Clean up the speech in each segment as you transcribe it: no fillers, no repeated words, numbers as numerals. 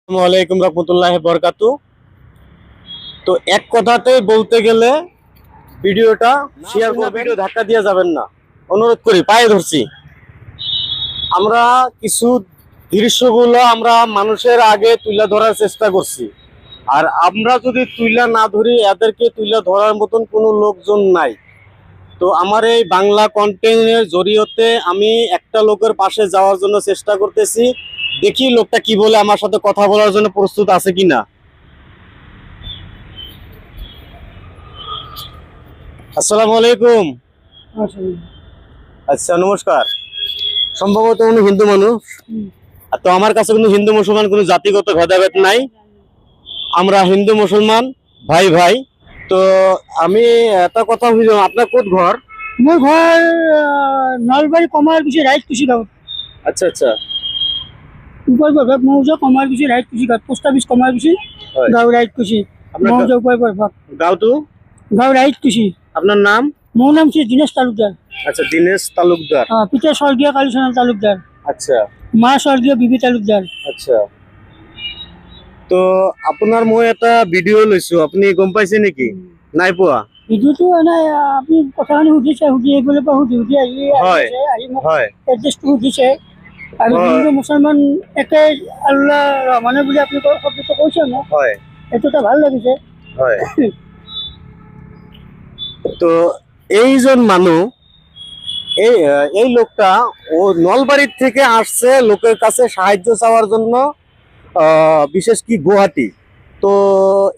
আসসালামু রহমতুল্লাহি বরকাতু। তো এক কথাতে বলতে গেলে ভিডিওটা শেয়ার করে ভিডিও ধাক্কা দিয়ে যাবেন না, অনুরোধ করি, পায়ে ধরছি। আমরা কিছু দৃশ্যগুলো আমরা মানুষের আগে তুলে ধরার চেষ্টা করছি, আর আমরা যদি তুলে না ধরি এদেরকে তুলে ধরার মতন কোনো লোকজন নাই। তো আমার এই বাংলা কন্টেন্টের জরিয়তে আমি একটা লোকের পাশে যাওয়ার জন্য চেষ্টা করতেছি। দেখি লোকটা কি বলে, আমার সাথে কথা বলার জন্য প্রস্তুত আছে কিনা। আসসালামু আলাইকুম। আচ্ছা, নমস্কার। সম্ভবত উনি হিন্দু মানুষ। তো আমার কাছে কিন্তু হিন্দু মুসলমান কোনো জাতিগত ভেদাভেদ নাই, আমরা হিন্দু মুসলমান ভাই ভাই। তো আমি একটা কথা বুঝলাম, আপনার কোন ঘর? মোৰ ঘৰ নলবাৰী কমাৰকুছি ৰাইজকুছি গাঁৱত। আচ্ছা আচ্ছা, উপায় প্ৰভাৱ মৌজা কমাৰকুছি ৰাইজকুছি গাঁৱত, পোষ্ট অফিচ কমাৰকুছি, হয়। গাঁও ৰাইজকুছি, আপনার মৌজা উপায় প্ৰভাৱ, গাঁওটো? গাঁও ৰাইজকুছি। আপনার নাম? মোৰ নাম শ্ৰী দীনেশ তালুকদাৰ। আচ্ছা, দীনেশ তালুকদার। পিতা স্বৰ্গীয় কালীচৰণ তালুকদাৰ, আচ্ছা মা স্বৰ্গীয় বিবি তালুকদাৰ। আচ্ছা। তো আপোনাৰ মই এটা ভিডিঅ লৈছো, আপুনি গম পাইছে নেকি? নাই পোৱা? ভিডিঅ'টো এনে আপুনি কথাখিনি সুধিছে, সুধি এইফালৰ পৰা সুধি আহি হয় আহি মোক হয় এড্ৰেছটো সুধিছে। আৰু হয়। হিন্দু মুছলমান একে আল্লাহ মানে বুলি আপুনি শব্দটো কৈছে ন, হয় এইটো এটা ভাল লাগিছে। হয়। তো এইজন মানুষ, এই লোকটা ও নলবাড়ির থেকে আসছে লোকের কাছে সাহায্য চাওয়ার জন্য, বিশেষ কি গুয়াহাটি। তো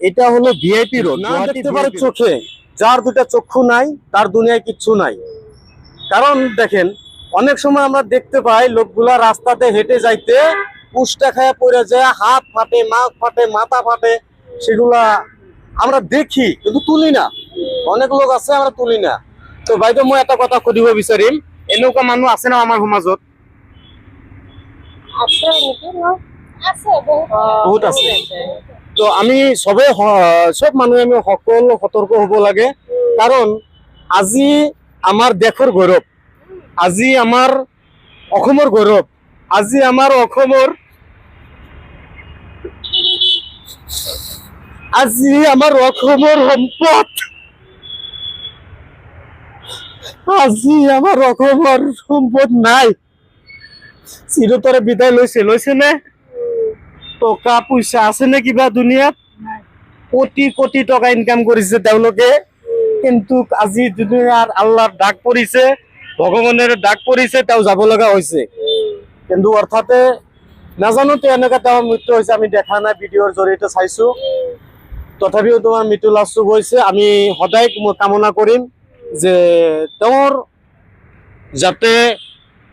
এটা হলো ভিআইপি রোড। না দেখতে পারে চোখে, যার দুটা চক্ষু নাই তার দুনিয়ায় কিচ্ছু নাই। কারণ দেখেন, অনেক সময় আমরা দেখতে পাই লোকগুলা রাস্তাতে হেঁটে যাইতে পুষ্টা খায়া পড়ে যায়, হাত ফাটে, মাথা ফাটে, মাথা ফাটে, সেগুলা আমরা দেখি কিন্তু তুলি না। অনেক লোক আছে আমরা তুলি না। তো বাইদেউ মই এটা কথা সুধিব বিচাৰিম, এনেকুৱা মানুহ আছে না আমাৰ সমাজত? বহুত আছে। তো আমি সব মানুহে আমি সকলো সতর্ক হব লাগে। কারণ আজি আমার দেশৰ গৌৰৱ, আজি আমার অসমৰ গৌৰৱ, আজি আমার অসমৰ, আজি আমার অসমৰ সম্পদ, আজি আমার অসমৰ সম্পদ নাই, চিরতরে বিদায় লৈছে নে? টকা পয়সা আছে নে কিবা দুনিয়াত? কোটি কোটি টাকা ইনকাম কৰিছে তেওঁলোকে, কিন্তু আজি দুনিয়াৰ আল্লাহৰ ডাক পৰিছে, ভগৱানের ডাক পৰিছে, তেওঁ যাব লগা হৈছে। কিন্তু অৰ্থাতে নাজানো তো এনেকুৱা তেওঁৰ মৃত্যু হৈছে, আমি দেখা নাই, ভিডিঅ'ৰ জৰিয়তে চাইছো। তথাপিও তোমাৰ মৃত্যু লাভ গৈছে। আমি সদায় কামনা কৰিম যে তেওঁৰ যাতে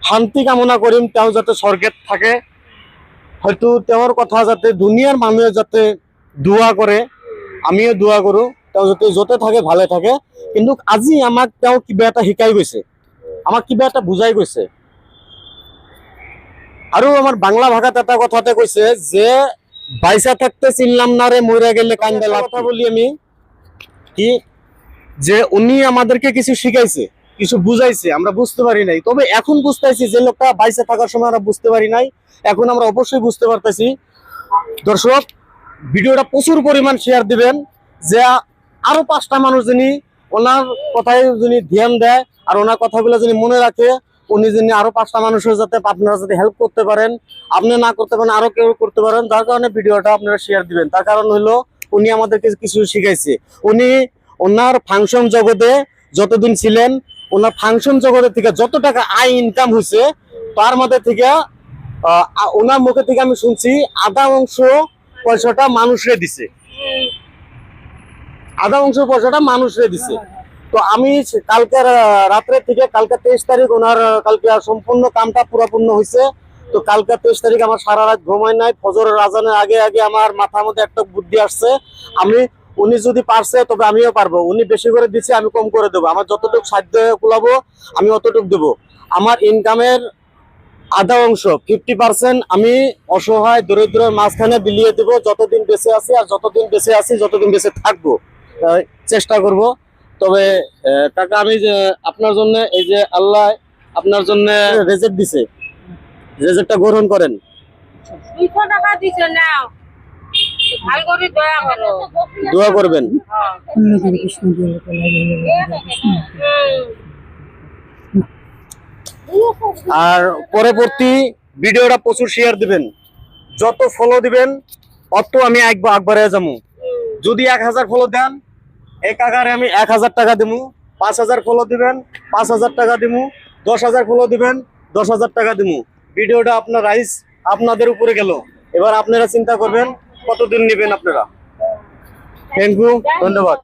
শান্তি কামনা কৰিম, তেওঁ যাতে স্বৰ্গত থাকে। হয়তো তেওঁৰ কথা যাতে দুনিয়াৰ মানুহে যাতে দোয়া কৰে, আমিও দোয়া কৰো, তেওঁ যাতে য'তে থাকে ভালে থাকে। কিন্তু আজি আমাক তেওঁ কিবা এটা শিকাই গৈছে, আমাক কিবা এটা বুজাই গৈছে। আৰু আমাৰ বাংলা ভাষাত এটা কথাতে কৈছে যে বাইসা থাকতে চিনলাম না রে, মরে গেলে কান্দে লাভ। কথা বলি আমি কি, যে উনি আমাদেরকে কিছু শিখাইছে, কিছু বুঝাইছে, আমরা বুঝতে পারি নাই। তবে এখন বুঝতেছি যে লোকটা বাইসে থাকার সময় আমরা বুঝতে পারি নাই, এখন আমরা অবশ্যই বুঝতে পারতেছি। দর্শক, ভিডিওটা প্রচুর পরিমাণ শেয়ার দিবেন, যে আরো 5টা মানুষ যিনি ওনার কথায় যিনি ধ্যান দেয় আর ওনার কথাগুলো যিনি মনে রাখে, উনি যিনি আরো 5টা মানুষের যাতে আপনারা যদি হেল্প করতে পারেন, আপনি না করতে পারেন আরো কেউ করতে পারেন, যার কারণে ভিডিওটা আপনারা শেয়ার দিবেন। তার কারণ হলো উনি আমাদেরকে কিছু শিখাইছে। উনি ওনার ফাংশন জগতে যতদিন ছিলেন, ওনার ফাংশন জগতের থেকে যত টাকা আয় ইনকাম হয়েছে, তার মধ্যে থেকে ওনার মুখে থেকে আমি শুনছি আধা অংশ পয়সাটা মানুষরে দিছে, আধা অংশ পয়সাটা মানুষরে দিছে। তো আমি কালকে রাত্রে থেকে, কালকে 23 তারিখ ওনার কালকে সম্পূর্ণ কামটা পুরাপূর্ণ হয়েছে। তো কালকে 23 তারিখ আমার সারা রাত ঘুমাই নাই, ফজরের আজানের আগে আগে আমার মাথার মধ্যে একটা বুদ্ধি আসছে, আমি উনি যদি পারছে তবে আমিও পারবো। উনি বেশি করে দিচ্ছে, আমি কম করে দেবো, আমার যতটুকু সাধ্য কুলাবো আমি অতটুকু দেবো। আমার ইনকামের আধা অংশ 50% আমি অসহায় দরিদ্রের মাঝখানে বিলিয়ে দেবো, যতদিন বেঁচে আছি, আর যতদিন বেঁচে আছি যতদিন বেঁচে থাকবো চেষ্টা করব। তবে টাকা আমি যে আপনার জন্য, এই যে আল্লাহ আপনার জন্য রেজেক্ট দিছে, রেজেক্টটা গ্রহণ করেন। 200 টাকা দিছে নাও। ভাল করে দয়া করো। দোয়া করবেন। কৃষ্ণ দিয়ে আর পরবর্তী ভিডিওটা প্রচুর শেয়ার দিবেন, যত ফলো দিবেন অত আমি একবারে যাবো। যদি 1000 ফলো দেন এক আকারে আমি 1000 টাকা দিমু, 5000 ফলো দিবেন 5000 টাকা দিমু, 10000 ফলো দিবেন 10000 টাকা দিমু। ভিডিওটা আপনার রাইস আপনাদের উপরে গেল, এবার আপনারা চিন্তা করবেন কতদিন নেবেন আপনারা। থ্যাংক ইউ, ধন্যবাদ।